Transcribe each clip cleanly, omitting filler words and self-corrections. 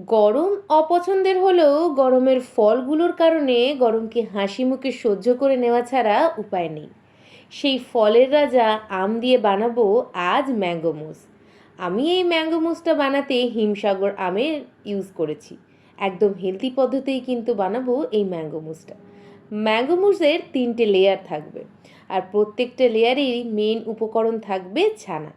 গরম অপছন্দের হলেও গরমের ফলগুলোর কারণে গরমকে হাসি মুখে সহ্য করে নেওয়া ছাড়া উপায় নেই। সেই ফলের রাজা আম দিয়ে বানাবো আজ ম্যাঙ্গো মুস। আমি এই ম্যাঙ্গো মুসটা বানাতে হিমসাগর আমের ইউজ করেছি। একদম হেলদি পদ্ধতিই কিন্তু বানাবো এই ম্যাঙ্গো মুসটা। ম্যাঙ্গো মুসের 3টে লেয়ার থাকবে, আর প্রত্যেকটা লেয়ারেরই মেন উপকরণ থাকবে ছানা।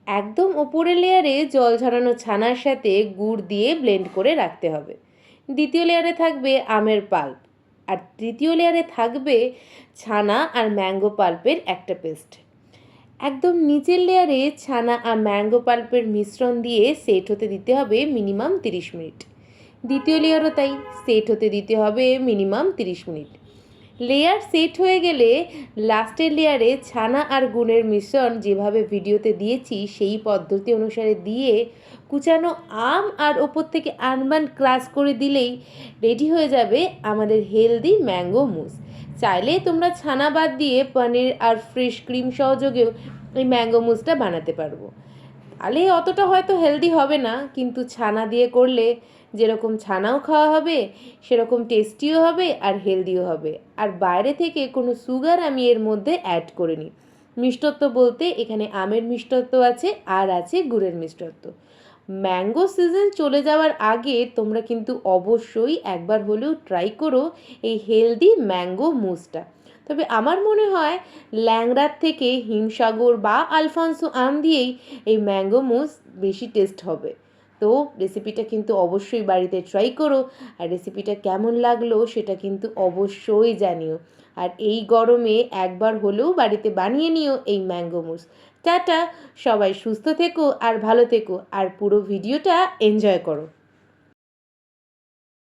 একদম ওপরের লেয়ারে জল ঝরানো ছানার সাথে গুড় দিয়ে ব্লেন্ড করে রাখতে হবে। দ্বিতীয় লেয়ারে থাকবে আমের পাল্প, আর তৃতীয় লেয়ারে থাকবে ছানা আর ম্যাঙ্গো পাল্পের একটা পেস্ট। একদম নিচের লেয়ারে ছানা আর ম্যাঙ্গো পাল্পের মিশ্রণ দিয়ে সেট হতে দিতে হবে মিনিমাম 30 মিনিট। দ্বিতীয় লেয়ারও তাই, সেট হতে দিতে হবে মিনিমাম 30 মিনিট। লেয়ার সেট হয়ে গেলে লাস্টের লেয়ারে ছানা আর গুড়ের মিশ্রণ যেভাবে ভিডিওতে দিয়েছি সেই পদ্ধতি অনুসারে দিয়ে কুচানো আম আর ওপর থেকে আলমন্ড ক্রাশ করে দিলেই রেডি হয়ে যাবে আমাদের হেলদি ম্যাঙ্গো মুস। চাইলে তোমরা ছানা বাদ দিয়ে পনির আর ফ্রেশ ক্রিম সহযোগেও এই ম্যাঙ্গো মুসটা বানাতে পারবো। তাহলে অতটা হয়তো হেলদি হবে না, কিন্তু ছানা দিয়ে করলে যেরকম ছানাও খাওয়া হবে সেরকম টেস্টিও হবে আর হেলদিও হবে। আর বাইরে থেকে কোনো সুগার আমি এর মধ্যে অ্যাড করিনি। মিষ্টত্ব বলতে এখানে আমের মিষ্টত্ব আছে আর আছে গুড়ের মিষ্টত্ব। ম্যাঙ্গো সিজন চলে যাওয়ার আগে তোমরা কিন্তু অবশ্যই একবার হলেও ট্রাই করো এই হেলদি ম্যাঙ্গো মুসটা। তবে আমার মনে হয় ল্যাংড়ার থেকে হিমসাগর বা আলফানসো আম দিয়েই এই ম্যাঙ্গো মুস বেশি টেস্ট হবে। তো রেসিপিটা কিন্তু অবশ্যই বাড়িতে ট্রাই করো, আর রেসিপিটা কেমন লাগলো সেটা কিন্তু অবশ্যই জানিও। আর এই গরমে একবার হলেও বাড়িতে বানিয়ে নিও এই ম্যাঙ্গো মুস। টাটা, সবাই সুস্থ থেকো আর ভালো থেকো, আর পুরো ভিডিওটা এনজয় করো।